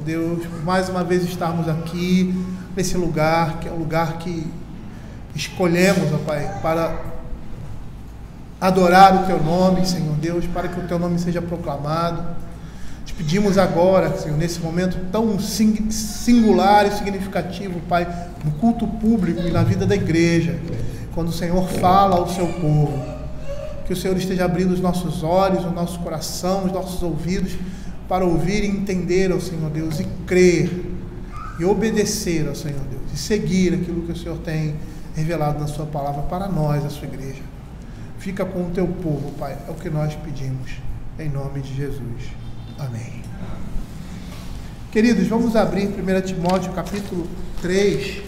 Deus, por mais uma vez estarmos aqui, nesse lugar, que é o lugar que escolhemos, ó Pai, para adorar o Teu nome, Senhor Deus, para que o Teu nome seja proclamado. Te pedimos agora, Senhor, nesse momento tão singular e significativo, Pai, no culto público e na vida da igreja, quando o Senhor fala ao Seu povo, que o Senhor esteja abrindo os nossos olhos, o nosso coração, os nossos ouvidos, para ouvir e entender, ó Senhor Deus, e crer, e obedecer, ó Senhor Deus, e seguir aquilo que o Senhor tem revelado na Sua palavra para nós, a Sua igreja. Fica com o Teu povo, Pai, é o que nós pedimos, em nome de Jesus. Amém. Queridos, vamos abrir 1 Timóteo capítulo 3.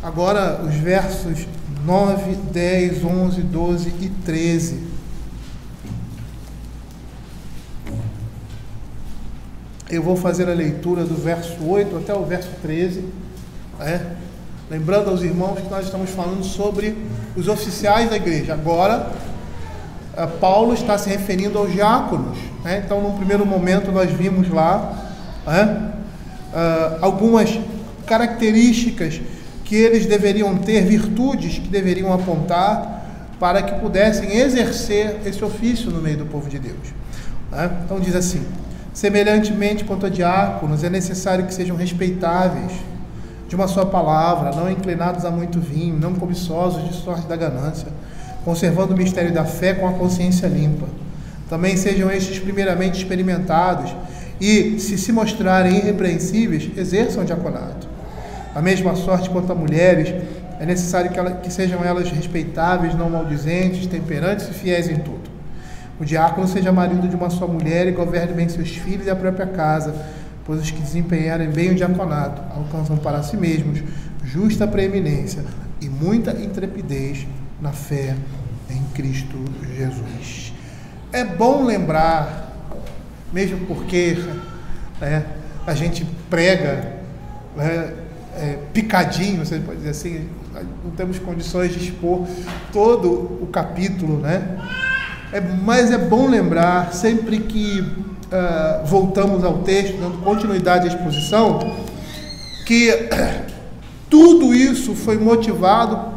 Agora os versos 9, 10, 11, 12 e 13. Eu vou fazer a leitura do verso 8 até o verso 13. Lembrando aos irmãos que nós estamos falando sobre os oficiais da igreja. Agora, Paulo está se referindo aos diáconos. Então, num primeiro momento, nós vimos lá algumas características que eles deveriam ter, virtudes que deveriam apontar para que pudessem exercer esse ofício no meio do povo de Deus. Então diz assim: semelhantemente quanto a diáconos, é necessário que sejam respeitáveis de uma só palavra, não inclinados a muito vinho, não cobiçosos de sorte da ganância, conservando o mistério da fé com a consciência limpa. Também sejam estes primeiramente experimentados e, se mostrarem irrepreensíveis, exerçam o diaconato. A mesma sorte quanto a mulheres, é necessário que sejam elas respeitáveis, não maldizentes, temperantes e fiéis em tudo. O diácono seja marido de uma só mulher e governe bem seus filhos e a própria casa, pois os que desempenharem bem o diaconato alcançam para si mesmos justa preeminência e muita intrepidez na fé em Cristo Jesus. É bom lembrar, mesmo porque a gente prega picadinho, você pode dizer assim, não temos condições de expor todo o capítulo, mas é bom lembrar, sempre que voltamos ao texto, dando continuidade à exposição, que tudo isso foi motivado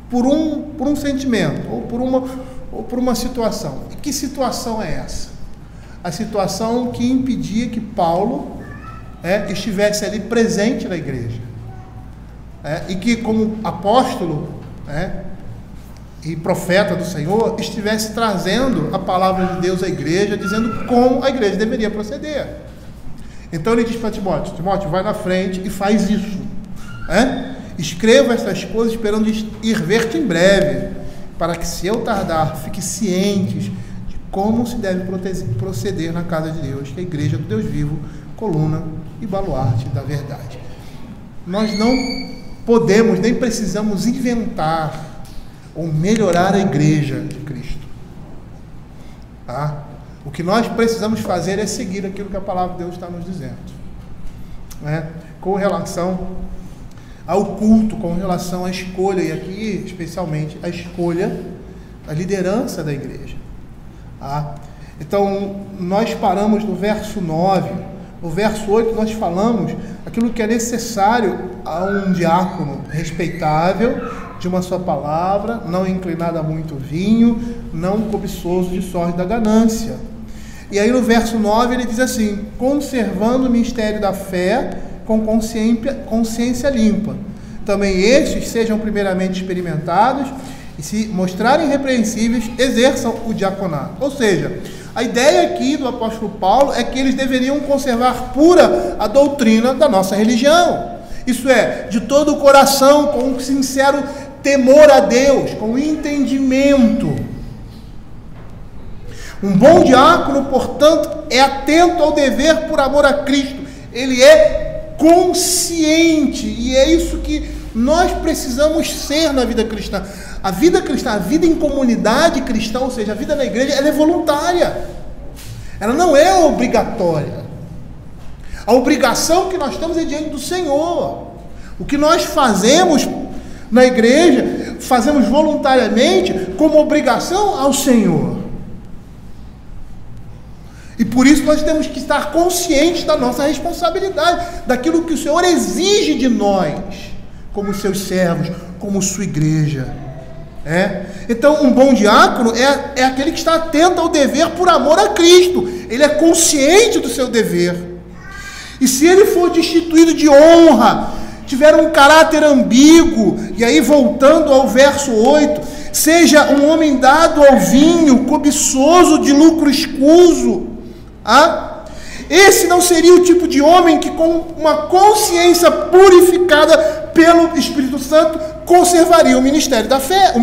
por um sentimento, ou por uma situação. E que situação é essa? A situação que impedia que Paulo estivesse ali presente na igreja, e que, como apóstolo e profeta do Senhor, estivesse trazendo a palavra de Deus à igreja, dizendo como a igreja deveria proceder. Então ele diz para Timóteo: Timóteo, vai na frente e faz isso, escreva essas coisas esperando ir ver-te em breve, para que, se eu tardar, fique cientes de como se deve proceder na casa de Deus, que é a igreja do Deus vivo, coluna e baluarte da verdade. Nós não podemos nem precisamos inventar ou melhorar a igreja de Cristo. O que nós precisamos fazer é seguir aquilo que a palavra de Deus está nos dizendo, com relação ao culto, com relação à escolha, e aqui especialmente a escolha da liderança da igreja. Então nós paramos no verso 9. No verso 8 nós falamos aquilo que é necessário a um diácono respeitável, de uma só palavra, não inclinado a muito vinho, não cobiçoso de sorte da ganância. E aí no verso 9 ele diz assim: conservando o mistério da fé com consciência limpa. Também estes sejam primeiramente experimentados e, se mostrarem irrepreensíveis, exerçam o diaconato. Ou seja, a ideia aqui do apóstolo Paulo é que eles deveriam conservar pura a doutrina da nossa religião. Isso é, de todo o coração, com um sincero temor a Deus, com entendimento. Um bom diácono, portanto, é atento ao dever por amor a Cristo. Ele é consciente, e é isso que nós precisamos ser na vida cristã. A vida cristã, a vida em comunidade cristã, ou seja, a vida na igreja, ela é voluntária. Ela não é obrigatória. A obrigação que nós temos é diante do Senhor. O que nós fazemos na igreja, fazemos voluntariamente como obrigação ao Senhor. E por isso nós temos que estar conscientes da nossa responsabilidade, daquilo que o Senhor exige de nós, como seus servos, como sua igreja. Então, um bom diácono é aquele que está atento ao dever por amor a Cristo. Ele é consciente do seu dever. E se ele for destituído de honra, tiver um caráter ambíguo, e aí voltando ao verso 8, seja um homem dado ao vinho, cobiçoso de lucro escuso, esse não seria o tipo de homem que, com uma consciência purificada pelo Espírito Santo, conservaria o mistério da fé.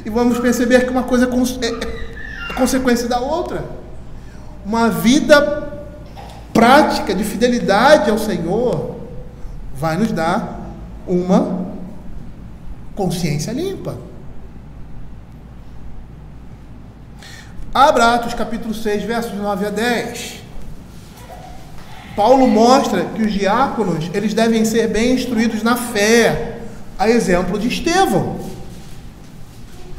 E vamos perceber que uma coisa é consequência da outra. Uma vida prática de fidelidade ao Senhor vai nos dar uma consciência limpa. Abra Atos capítulo 6, versos 9 a 10. Paulo mostra que os diáconos, eles devem ser bem instruídos na fé, a exemplo de Estevão.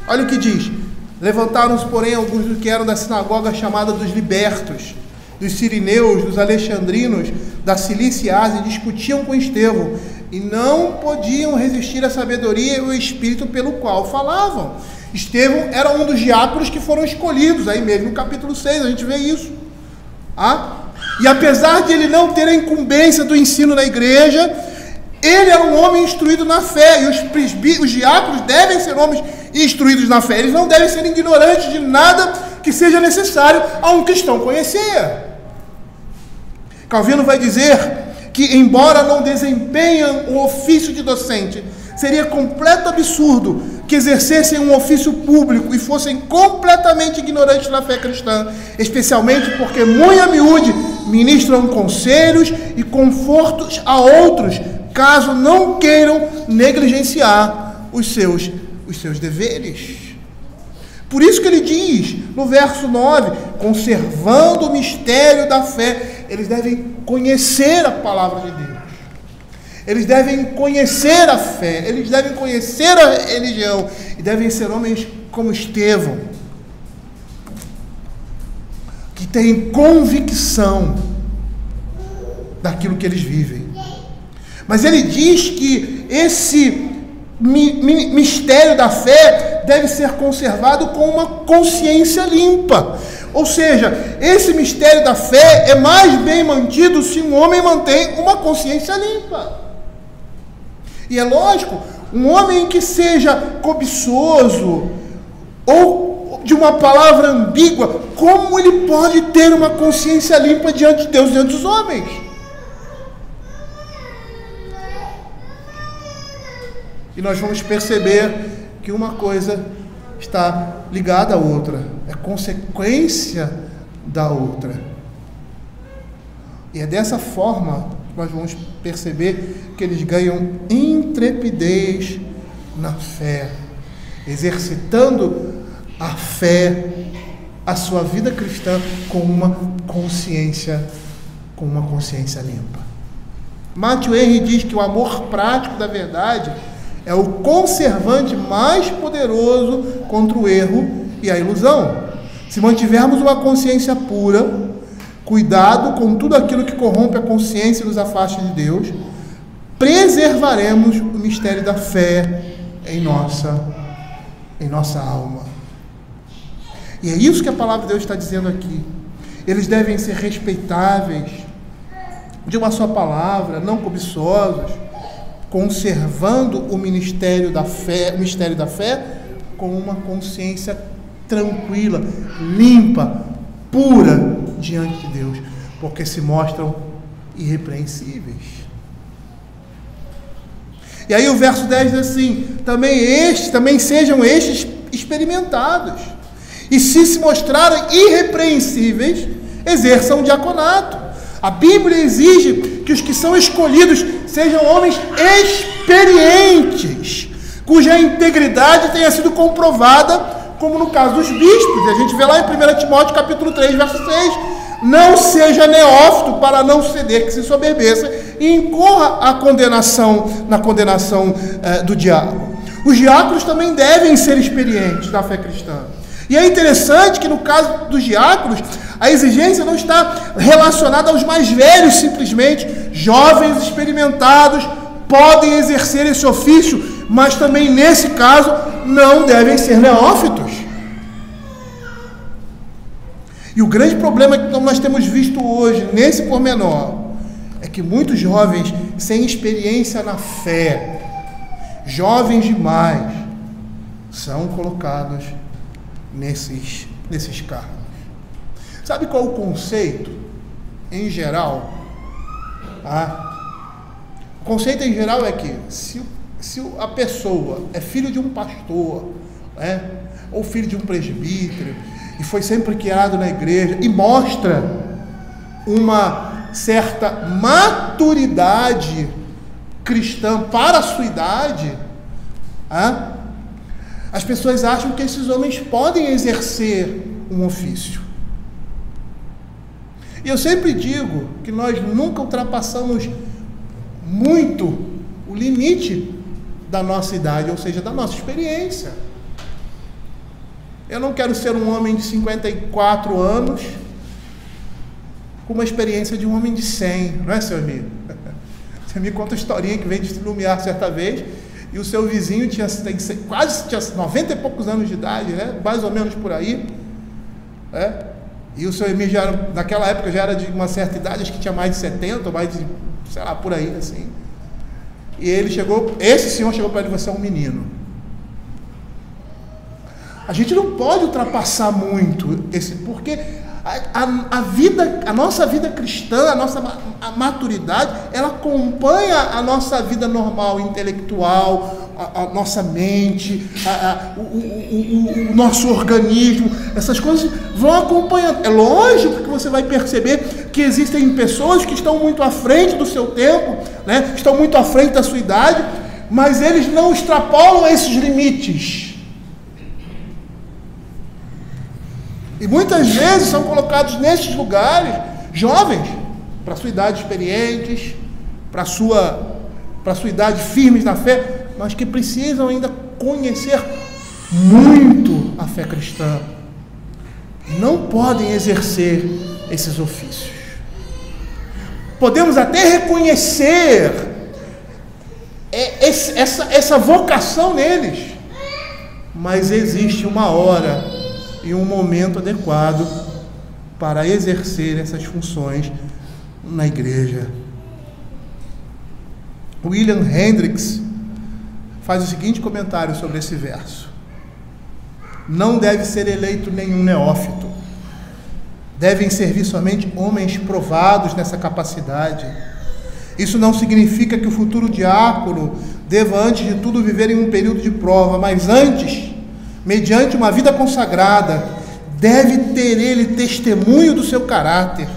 Olha o que diz: levantaram-se, porém, alguns dos que eram da sinagoga chamada dos libertos, dos sirineus, dos alexandrinos, da Cilícia e Ásia, e discutiam com Estevão, e não podiam resistir à sabedoria e ao espírito pelo qual falavam. Estevão era um dos diáconos que foram escolhidos, aí mesmo no capítulo 6 a gente vê isso. E apesar de ele não ter a incumbência do ensino na igreja, ele era um homem instruído na fé, e os diáconos devem ser homens instruídos na fé. Eles não devem ser ignorantes de nada que seja necessário a um cristão conhecer. Calvino vai dizer que, embora não desempenhem o ofício de docente, seria completo absurdo que exercessem um ofício público e fossem completamente ignorantes da fé cristã, especialmente porque, muito a miúde, ministram conselhos e confortos a outros, caso não queiram negligenciar os seus deveres. Por isso que ele diz, no verso 9, conservando o mistério da fé, eles devem conhecer a palavra de Deus. Eles devem conhecer a fé, eles devem conhecer a religião, e devem ser homens como Estevão, que têm convicção daquilo que eles vivem. Mas ele diz que esse mistério da fé deve ser conservado com uma consciência limpa. Ou seja, esse mistério da fé é mais bem mantido se um homem mantém uma consciência limpa. E é lógico, um homem que seja cobiçoso ou de uma palavra ambígua, como ele pode ter uma consciência limpa diante de Deus e diante dos homens? E nós vamos perceber que uma coisa está ligada à outra, é consequência da outra. E é dessa forma que nós vamos perceber que eles ganham intrepidez na fé, exercitando a fé, a sua vida cristã com uma consciência limpa. Matthew Henry diz que o amor prático da verdade é o conservante mais poderoso contra o erro e a ilusão. Se mantivermos uma consciência pura, cuidado com tudo aquilo que corrompe a consciência e nos afasta de Deus, preservaremos o mistério da fé em nossa alma. E é isso que a palavra de Deus está dizendo aqui. Eles devem ser respeitáveis de uma só palavra, não cobiçosos, conservando o mistério da fé com uma consciência tranquila, limpa, pura diante de Deus, porque se mostram irrepreensíveis. E aí o verso 10 diz assim: também sejam estes experimentados, e se mostrarem irrepreensíveis, exerçam o diaconato. A Bíblia exige que os que são escolhidos sejam homens experientes, cuja integridade tenha sido comprovada, como no caso dos bispos. E a gente vê lá em 1 Timóteo capítulo 3, verso 6, não seja neófito para não ceder, que se soberbeça e incorra na condenação do diabo. Os diáconos também devem ser experientes na fé cristã. E é interessante que no caso dos diáconos, a exigência não está relacionada aos mais velhos simplesmente. Jovens experimentados podem exercer esse ofício, mas também nesse caso não devem ser neófitos. E o grande problema que nós temos visto hoje, nesse pormenor, é que muitos jovens sem experiência na fé, jovens demais, são colocados nesses cargos. Sabe qual é o conceito em geral? O conceito em geral é que se a pessoa é filho de um pastor, né, ou filho de um presbítero, e foi sempre criado na igreja, e mostra uma certa maturidade cristã para a sua idade, as pessoas acham que esses homens podem exercer um ofício. E eu sempre digo que nós nunca ultrapassamos muito o limite da nossa idade, ou seja, da nossa experiência. Eu não quero ser um homem de 54 anos com uma experiência de um homem de 100, não é, seu amigo? Você me conta a historinha que veio de Lumiar certa vez, e o seu vizinho tinha 90 e poucos anos de idade, né? Mais ou menos por aí, né? E o seu Emir já era, naquela época já era de uma certa idade, acho que tinha mais de 70, ou mais de, sei lá, por aí, assim. E esse senhor chegou para ele: você é um menino. A gente não pode ultrapassar muito porque a nossa vida cristã, a nossa maturidade, ela acompanha a nossa vida normal, intelectual, a nossa mente, o nosso organismo. Essas coisas vão acompanhando. É lógico que você vai perceber que existem pessoas que estão muito à frente do seu tempo, né? Estão muito à frente da sua idade, mas eles não extrapolam esses limites. E muitas vezes são colocados nesses lugares jovens, para a sua idade experientes, para a sua idade firmes na fé, mas que precisam ainda conhecer muito a fé cristã. Não podem exercer esses ofícios. Podemos até reconhecer essa vocação neles, mas existe uma hora e um momento adequado para exercer essas funções na igreja. William Hendricks faz o seguinte comentário sobre esse verso: não deve ser eleito nenhum neófito, devem servir somente homens provados nessa capacidade. Isso não significa que o futuro diácono deva, antes de tudo, viver em um período de prova, mas antes, mediante uma vida consagrada, deve ter ele testemunho do seu caráter,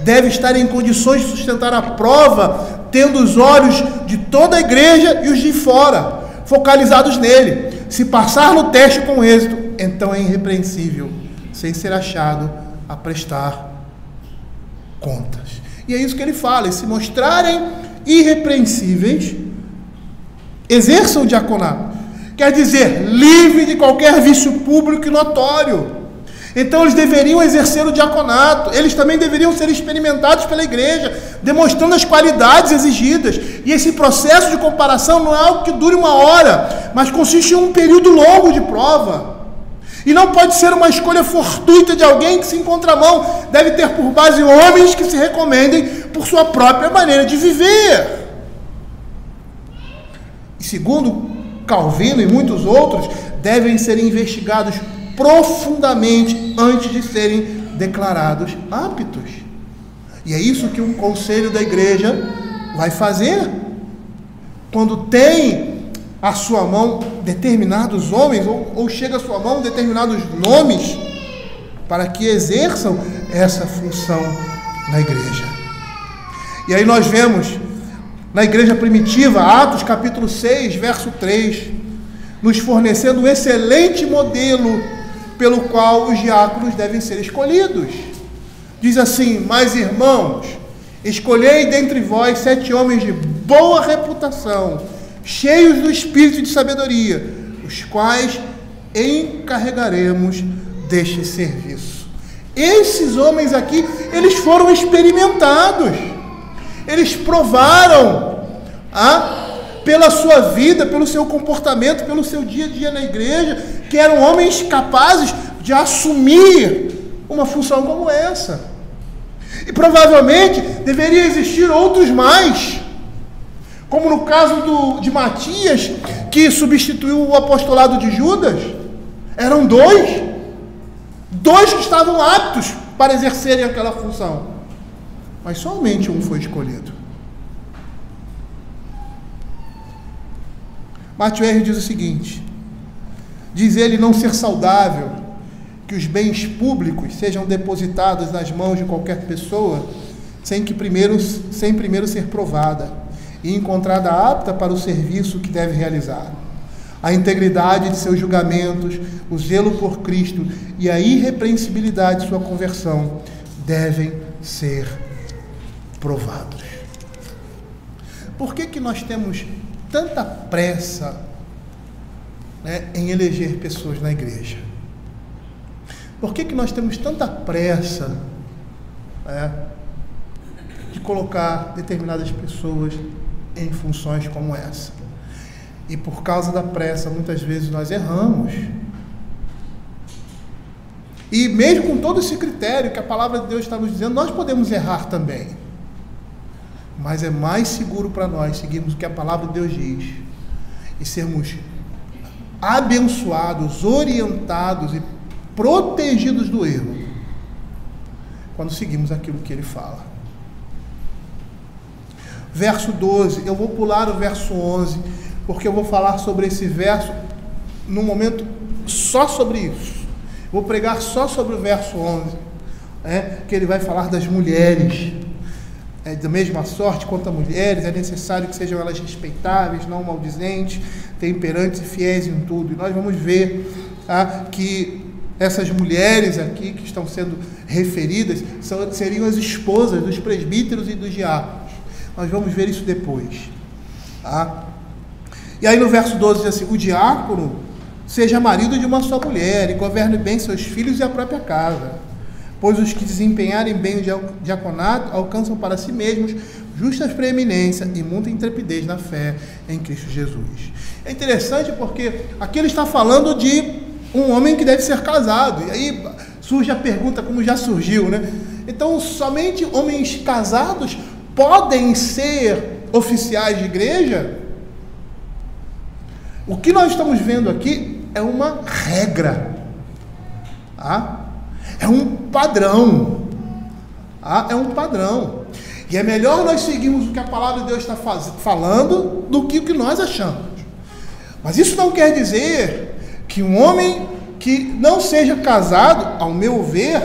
deve estar em condições de sustentar a prova, tendo os olhos de toda a igreja e os de fora focalizados nele. Se passar no teste com êxito, então é irrepreensível, sem ser achado a prestar contas. E é isso que ele fala: e se mostrarem irrepreensíveis, exerçam o diaconato. Quer dizer, livre de qualquer vício público e notório. Então eles deveriam exercer o diaconato. Eles também deveriam ser experimentados pela igreja, demonstrando as qualidades exigidas. E esse processo de comparação não é algo que dure uma hora, mas consiste em um período longo de prova. E não pode ser uma escolha fortuita de alguém que se encontra à mão. Deve ter por base homens que se recomendem por sua própria maneira de viver. E segundo Calvino e muitos outros, devem ser investigados profundamente antes de serem declarados aptos. E é isso que um conselho da igreja vai fazer. Quando tem à sua mão determinados homens, ou chega à sua mão determinados nomes, para que exerçam essa função na igreja. E aí nós vemos na igreja primitiva, Atos capítulo 6, verso 3, nos fornecendo um excelente modelo pelo qual os diáconos devem ser escolhidos. Diz assim: mas irmãos, escolhei dentre vós 7 homens de boa reputação, cheios do espírito de sabedoria, os quais encarregaremos deste serviço. Esses homens aqui, eles foram experimentados, eles provaram, pela sua vida, pelo seu comportamento, pelo seu dia a dia na igreja, que eram homens capazes de assumir uma função como essa. E provavelmente deveria existir outros mais, como no caso de Matias, que substituiu o apostolado de Judas. Eram dois que estavam aptos para exercerem aquela função, mas somente um foi escolhido. Martin Luther diz o seguinte: diz ele não ser saudável que os bens públicos sejam depositados nas mãos de qualquer pessoa sem primeiro ser provada e encontrada apta para o serviço que deve realizar. A integridade de seus julgamentos, o zelo por Cristo e a irrepreensibilidade de sua conversão devem ser provados. Por que nós temos tanta pressa, em eleger pessoas na igreja? Por que nós temos tanta pressa de colocar determinadas pessoas em funções como essa? E por causa da pressa, muitas vezes nós erramos. E mesmo com todo esse critério que a palavra de Deus está nos dizendo, nós podemos errar também. Mas é mais seguro para nós seguirmos o que a palavra de Deus diz e sermos abençoados, orientados e protegidos do erro quando seguimos aquilo que ele fala. Verso 12, eu vou pular o verso 11, porque eu vou falar sobre esse verso num momento só sobre isso. Vou pregar só sobre o verso 11, que ele vai falar das mulheres. Da mesma sorte quanto a mulheres, é necessário que sejam elas respeitáveis, não maldizentes, temperantes e fiéis em tudo. E nós vamos ver que essas mulheres aqui que estão sendo referidas seriam as esposas dos presbíteros e dos diáconos. Nós vamos ver isso depois. E aí no verso 12 diz assim: o diácono seja marido de uma só mulher e governe bem seus filhos e a própria casa, pois os que desempenharem bem o diaconato alcançam para si mesmos justa preeminência e muita intrepidez na fé em Cristo Jesus. É interessante porque aqui ele está falando de um homem que deve ser casado, e aí surge a pergunta, como já surgiu, Então, somente homens casados podem ser oficiais de igreja? O que nós estamos vendo aqui é uma regra, é um padrão, é um padrão, e é melhor nós seguirmos o que a palavra de Deus está falando do que o que nós achamos. Mas isso não quer dizer que um homem que não seja casado, ao meu ver,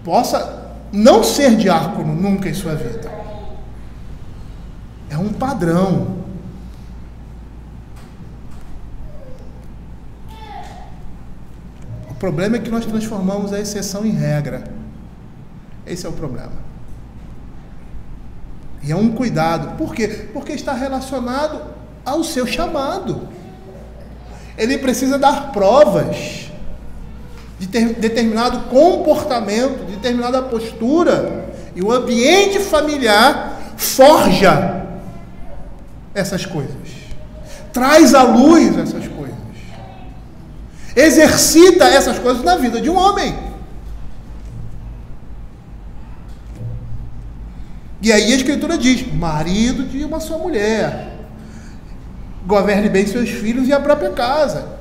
possa não ser diácono nunca em sua vida. É um padrão. O problema é que nós transformamos a exceção em regra. Esse é o problema. E é um cuidado. Por quê? Porque está relacionado ao seu chamado. Ele precisa dar provas de determinado comportamento, de determinada postura. E o ambiente familiar forja essas coisas. Traz à luz essas coisas. Exercita essas coisas na vida de um homem. E aí a Escritura diz: marido de uma só mulher, governe bem seus filhos e a própria casa.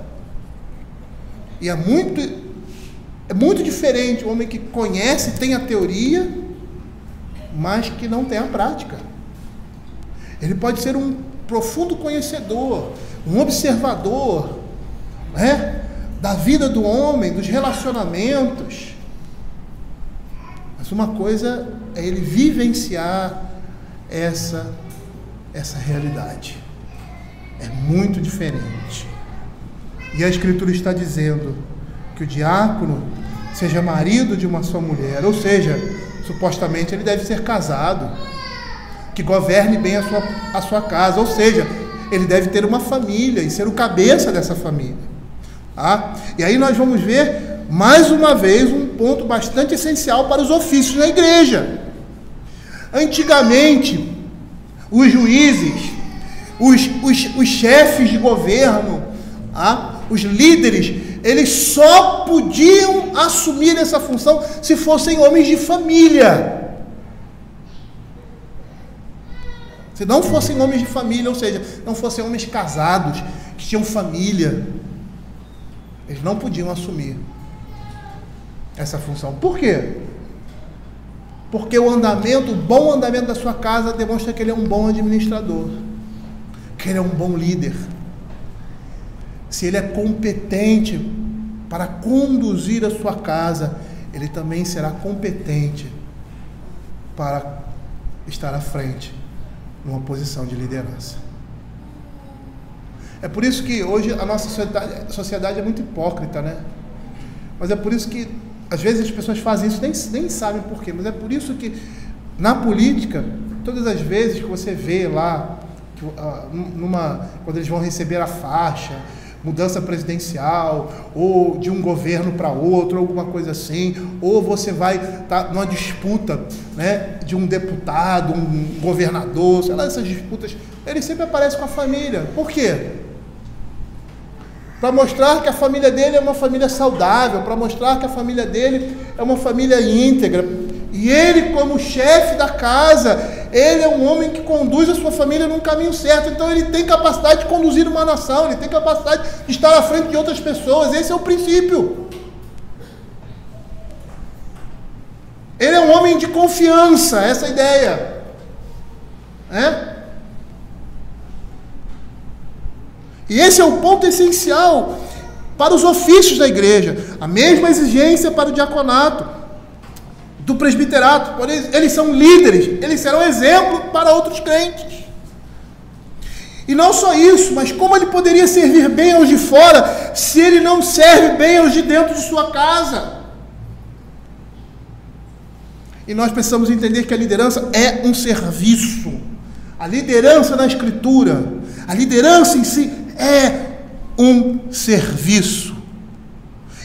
E é muito diferente o homem que conhece, tem a teoria, mas que não tem a prática. Ele pode ser um profundo conhecedor, um observador, da vida do homem, dos relacionamentos. Mas uma coisa é ele vivenciar essa realidade. É muito diferente. E a Escritura está dizendo que o diácono seja marido de uma só mulher, ou seja, supostamente ele deve ser casado, que governe bem a sua casa, ou seja, ele deve ter uma família e ser o cabeça dessa família. E aí nós vamos ver mais uma vez, um ponto bastante essencial para os ofícios na igreja. Antigamente, os juízes, os chefes de governo, os líderes, eles só podiam assumir essa função se fossem homens de família. Se não fossem homens de família, ou seja, não fossem homens casados, que tinham família, eles não podiam assumir essa função. Por quê? Porque o bom andamento da sua casa demonstra que ele é um bom administrador, que ele é um bom líder. Se ele é competente para conduzir a sua casa, ele também será competente para estar à frente numa posição de liderança. É por isso que hoje a nossa sociedade é muito hipócrita, né? Mas é por isso que às vezes as pessoas fazem isso, nem sabem por quê, mas é por isso que na política, todas as vezes que você vê lá, quando eles vão receber a faixa, mudança presidencial, ou de um governo para outro, alguma coisa assim, ou você vai estar numa disputa, né, de um deputado, um governador, sei lá, essas disputas, ele sempre aparece com a família. Por quê? Para mostrar que a família dele é uma família saudável, para mostrar que a família dele é uma família íntegra. E ele, como chefe da casa, ele é um homem que conduz a sua família num caminho certo. Então ele tem capacidade de conduzir uma nação, ele tem capacidade de estar à frente de outras pessoas. Esse é o princípio. Ele é um homem de confiança, essa é a ideia. E esse é o ponto essencial para os ofícios da igreja. A mesma exigência para o diaconato, do presbiterato. Eles são líderes, eles serão exemplo para outros crentes. E não só isso, mas como ele poderia servir bem aos de fora, se ele não serve bem aos de dentro de sua casa? E nós precisamos entender que a liderança é um serviço. A liderança na Escritura, a liderança em si é um serviço.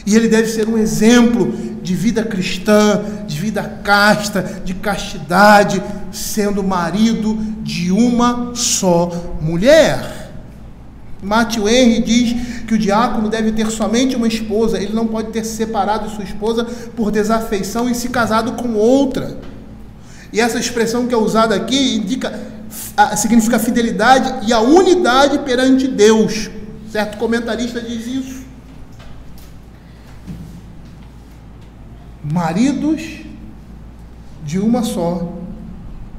E ele deve ser um exemplo de vida cristã, de vida casta, de castidade, sendo marido de uma só mulher. Matthew Henry diz que o diácono deve ter somente uma esposa, ele não pode ter separado sua esposa por desafeição e se casado com outra. E essa expressão que é usada aqui significa fidelidade e a unidade perante Deus. Certo comentarista diz isso. Maridos de uma só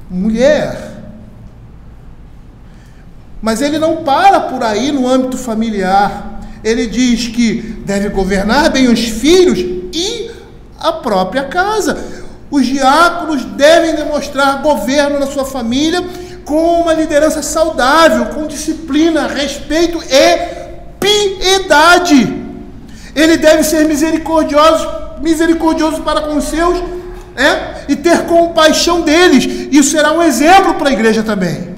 mulher. Mas ele não para por aí no âmbito familiar. Ele diz que deve governar bem os filhos e a própria casa. Os diáconos devem demonstrar governo na sua família com uma liderança saudável, com disciplina, respeito e piedade. Ele deve ser misericordioso para com os seus, e ter compaixão deles. Isso será um exemplo para a igreja também.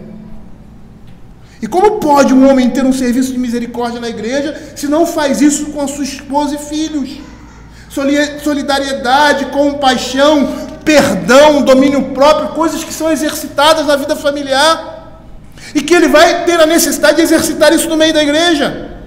E como pode um homem ter um serviço de misericórdia na igreja se não faz isso com a sua esposa e filhos? Solidariedade, compaixão, perdão, domínio próprio, coisas que são exercitadas na vida familiar e que ele vai ter a necessidade de exercitar isso no meio da igreja,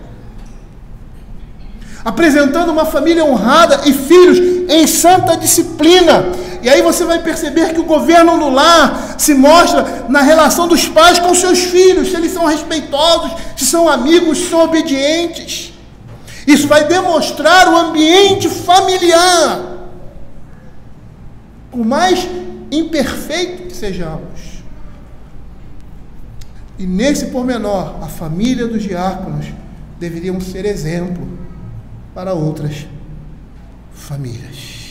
apresentando uma família honrada e filhos em santa disciplina. E aí você vai perceber que o governo no lar se mostra na relação dos pais com seus filhos, se eles são respeitosos, se são amigos, se são obedientes. Isso vai demonstrar o ambiente familiar, por mais imperfeito que sejamos. E nesse pormenor, a família dos diáconos deveriam ser exemplo para outras famílias.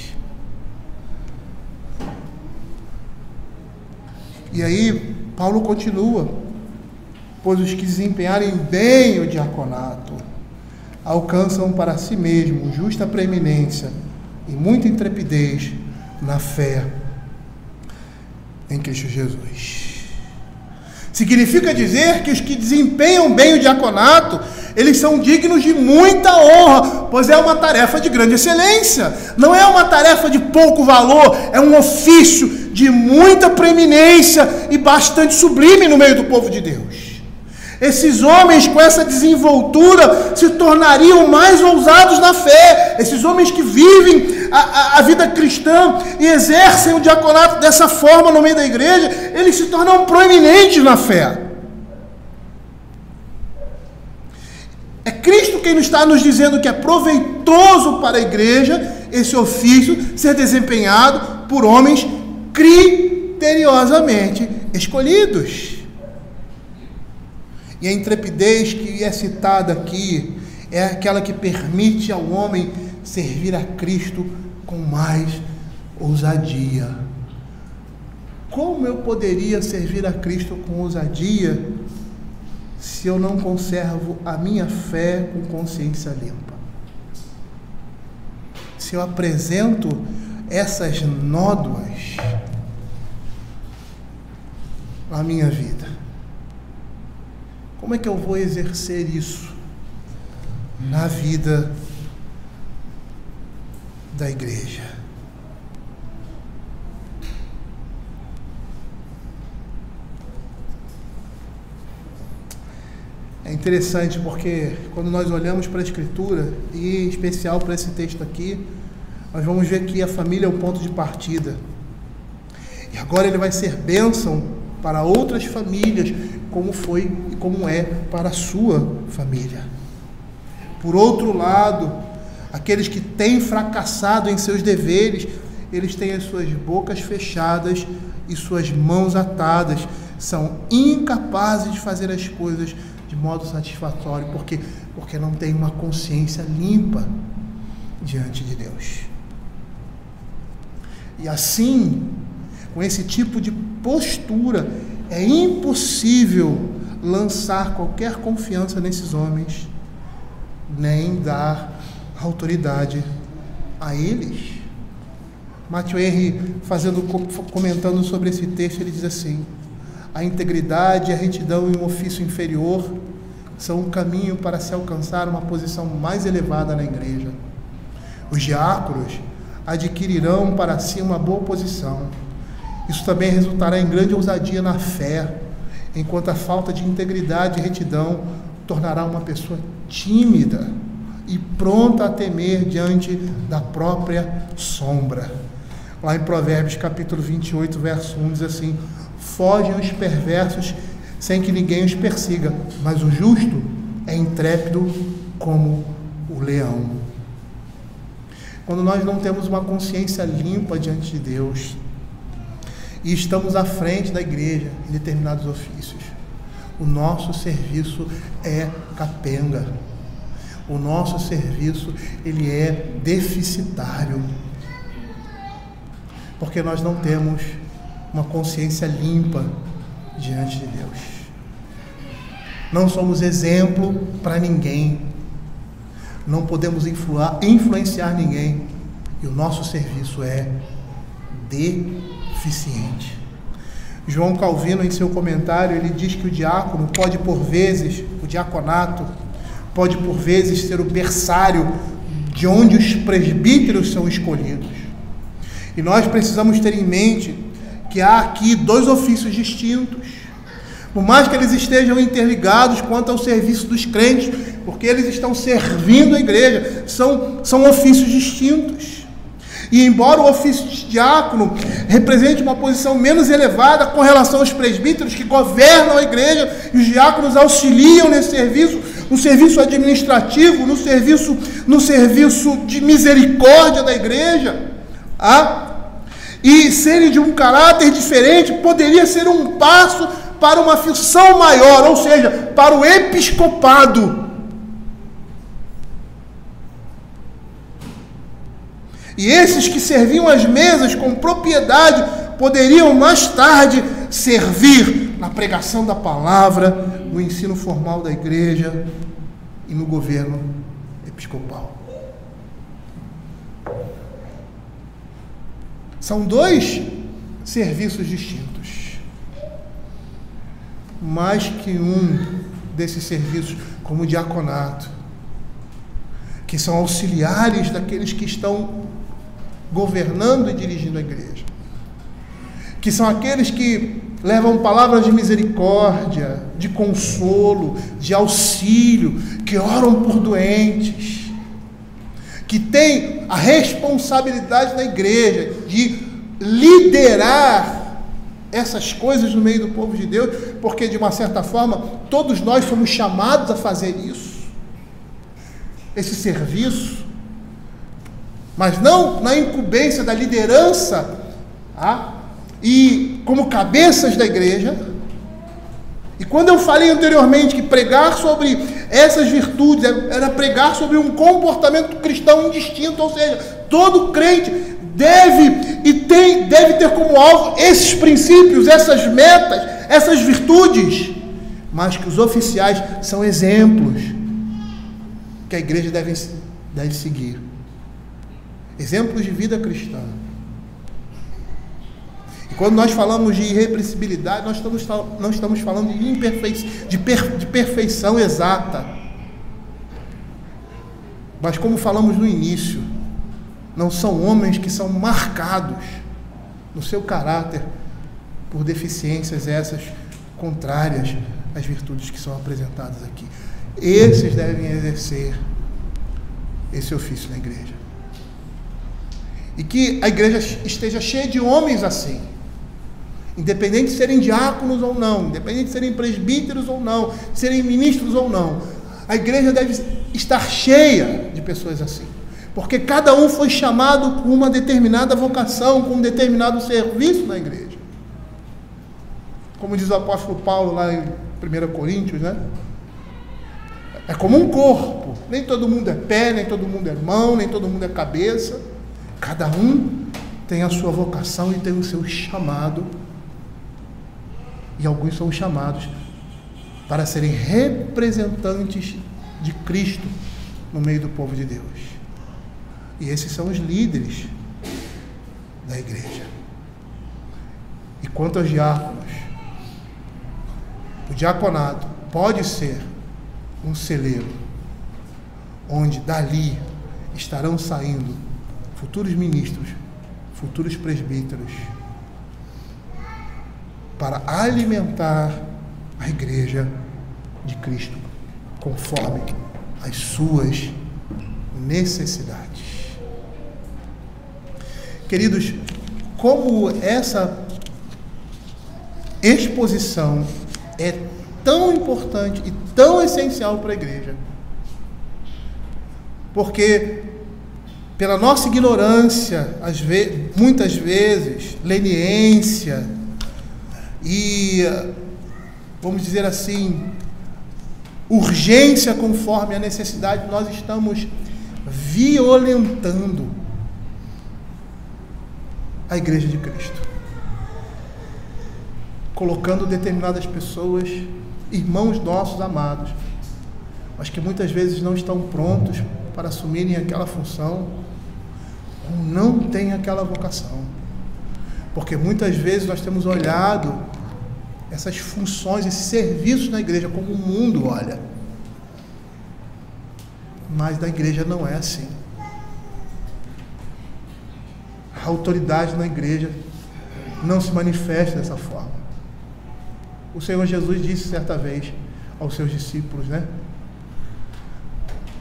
E aí, Paulo continua: pois os que desempenharem bem o diaconato alcançam para si mesmo justa preeminência e muita intrepidez na fé em Cristo Jesus. Significa dizer que os que desempenham bem o diaconato, Eles são dignos de muita honra, pois é uma tarefa de grande excelência. Não é uma tarefa de pouco valor, é um ofício de muita preeminência e bastante sublime no meio do povo de Deus. Esses homens com essa desenvoltura se tornariam mais ousados na fé. Esses homens que vivem a vida cristã e exercem o diaconato dessa forma no meio da igreja, eles se tornam proeminentes na fé. É Cristo quem está nos dizendo que é proveitoso para a igreja esse ofício ser desempenhado por homens criteriosamente escolhidos. E a intrepidez que é citada aqui é aquela que permite ao homem servir a Cristo com mais ousadia. Como eu poderia servir a Cristo com ousadia se eu não conservo a minha fé com consciência limpa? Se eu apresento essas nódoas na minha vida, como é que eu vou exercer isso na vida da igreja? É interessante porque quando nós olhamos para a Escritura, e em especial para esse texto aqui, nós vamos ver que a família é o ponto de partida. E agora ele vai ser bênção para outras famílias, como foi e como é para a sua família. Por outro lado, aqueles que têm fracassado em seus deveres, eles têm as suas bocas fechadas e suas mãos atadas, são incapazes de fazer as coisas de modo satisfatório, porque não têm uma consciência limpa diante de Deus. E assim, com esse tipo de postura, é impossível lançar qualquer confiança nesses homens, nem dar autoridade a eles. Matthew Henry, comentando sobre esse texto, ele diz assim: a integridade e a retidão em um ofício inferior são um caminho para se alcançar uma posição mais elevada na igreja. Os diáconos adquirirão para si uma boa posição. Isso também resultará em grande ousadia na fé, enquanto a falta de integridade e retidão tornará uma pessoa tímida e pronta a temer diante da própria sombra. Lá em Provérbios capítulo 28, verso 1, diz assim: fogem os perversos sem que ninguém os persiga, mas o justo é intrépido como o leão. Quando nós não temos uma consciência limpa diante de Deus e estamos à frente da igreja em determinados ofícios, o nosso serviço é capenga. O nosso serviço, ele é deficitário, porque nós não temos uma consciência limpa diante de Deus. Não somos exemplo para ninguém, não podemos influenciar ninguém, e o nosso serviço é deficiente. João Calvino, em seu comentário, ele diz que o diácono pode por vezes, o diaconato pode por vezes ser o berçário de onde os presbíteros são escolhidos. E nós precisamos ter em mente que há aqui dois ofícios distintos, por mais que eles estejam interligados quanto ao serviço dos crentes, porque eles estão servindo a igreja, são ofícios distintos. E embora o ofício de diácono represente uma posição menos elevada com relação aos presbíteros que governam a igreja, e os diáconos auxiliam nesse serviço, no serviço administrativo, no serviço de misericórdia da igreja, e serem de um caráter diferente, poderia ser um passo para uma função maior, ou seja, para o episcopado. E esses que serviam as mesas com propriedade poderiam mais tarde servir na pregação da palavra, no ensino formal da igreja e no governo episcopal. São dois serviços distintos, mas que um desses serviços como o diaconato, que são auxiliares daqueles que estão governando e dirigindo a igreja, que são aqueles que levam palavras de misericórdia, de consolo, de auxílio, que oram por doentes, que têm a responsabilidade da igreja de liderar essas coisas no meio do povo de Deus, porque de uma certa forma todos nós somos chamados a fazer isso, esse serviço, mas não na incumbência da liderança, e como cabeças da igreja. E quando eu falei anteriormente que pregar sobre essas virtudes era pregar sobre um comportamento cristão indistinto, ou seja, todo crente deve ter como alvo esses princípios, essas metas, essas virtudes, mas que os oficiais são exemplos que a igreja deve seguir, exemplos de vida cristã. E quando nós falamos de irrepreensibilidade, nós não estamos falando de perfeição exata, mas como falamos no início, não são homens que são marcados no seu caráter por deficiências essas contrárias às virtudes que são apresentadas aqui. Esses devem exercer esse ofício na igreja. E que a igreja esteja cheia de homens assim, independente de serem diáconos ou não, independente de serem presbíteros ou não, de serem ministros ou não, a igreja deve estar cheia de pessoas assim, porque cada um foi chamado com uma determinada vocação, com um determinado serviço na igreja. Como diz o apóstolo Paulo lá em 1 Coríntios, né? É como um corpo, nem todo mundo é pé, nem todo mundo é mão, nem todo mundo é cabeça, cada um tem a sua vocação e tem o seu chamado, e alguns são chamados para serem representantes de Cristo no meio do povo de Deus. E esses são os líderes da igreja. E quanto aos diáconos, o diaconato pode ser um celeiro, onde dali estarão saindo futuros ministros, futuros presbíteros, para alimentar a igreja de Cristo, conforme as suas necessidades. Queridos, como essa exposição é tão importante e tão essencial para a igreja, porque pela nossa ignorância, muitas vezes, leniência e, vamos dizer assim, urgência conforme a necessidade, nós estamos violentando a igreja de Cristo, colocando determinadas pessoas, irmãos nossos amados, mas que muitas vezes não estão prontos para assumirem aquela função, ou não têm aquela vocação, porque muitas vezes nós temos olhado essas funções, esses serviços na igreja como o mundo olha, mas na igreja não é assim. A autoridade na igreja não se manifesta dessa forma. O Senhor Jesus disse certa vez aos seus discípulos, né?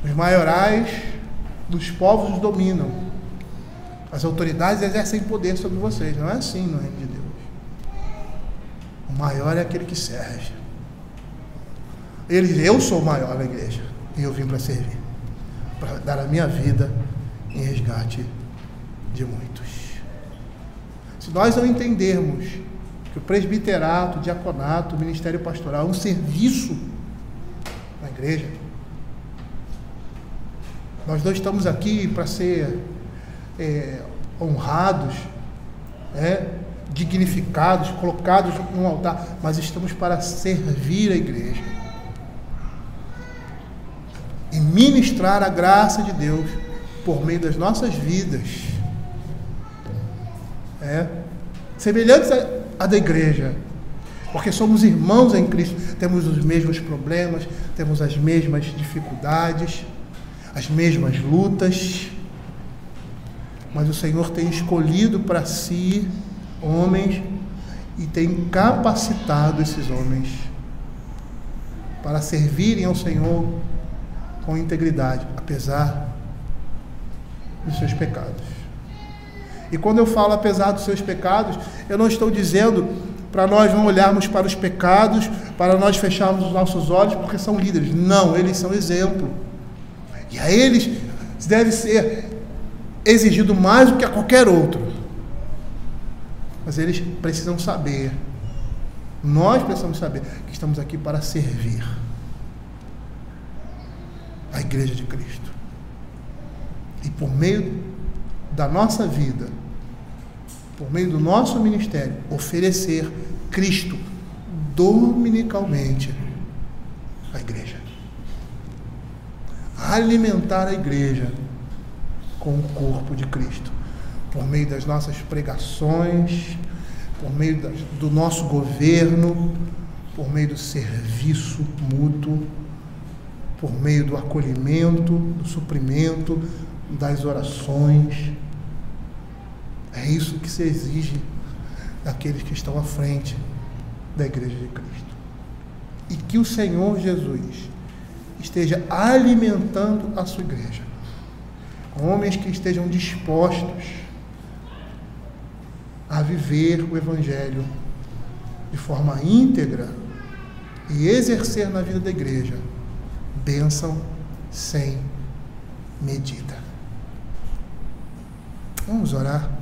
Os maiorais dos povos os dominam, as autoridades exercem poder sobre vocês. Não é assim no reino de Deus. O maior é aquele que serve. Ele diz: eu sou o maior na igreja e eu vim para servir, para dar a minha vida em resgate de muitos. Se nós não entendermos que o presbiterato, o diaconato, o ministério pastoral é um serviço na igreja, nós não estamos aqui para ser honrados, dignificados, colocados no altar, mas estamos para servir a igreja e ministrar a graça de Deus por meio das nossas vidas, semelhantes à da igreja, Porque somos irmãos em Cristo, temos os mesmos problemas, temos as mesmas dificuldades, as mesmas lutas, mas o Senhor tem escolhido para si homens e tem capacitado esses homens para servirem ao Senhor com integridade, apesar dos seus pecados. E quando eu falo apesar dos seus pecados, eu não estou dizendo para nós não olharmos para os pecados, para nós fecharmos os nossos olhos, porque são líderes. Não, eles são exemplo. E a eles deve ser exigido mais do que a qualquer outro. Mas eles precisam saber, nós precisamos saber que estamos aqui para servir a Igreja de Cristo. E por meio da nossa vida, por meio do nosso ministério, oferecer Cristo dominicalmente à Igreja. Alimentar a Igreja com o corpo de Cristo, por meio das nossas pregações, por meio do nosso governo, por meio do serviço mútuo, por meio do acolhimento, do suprimento, das orações. É isso que se exige daqueles que estão à frente da Igreja de Cristo. E que o Senhor Jesus esteja alimentando a sua igreja, com homens que estejam dispostos a viver o Evangelho de forma íntegra e exercer na vida da igreja bênção sem medida. Vamos orar.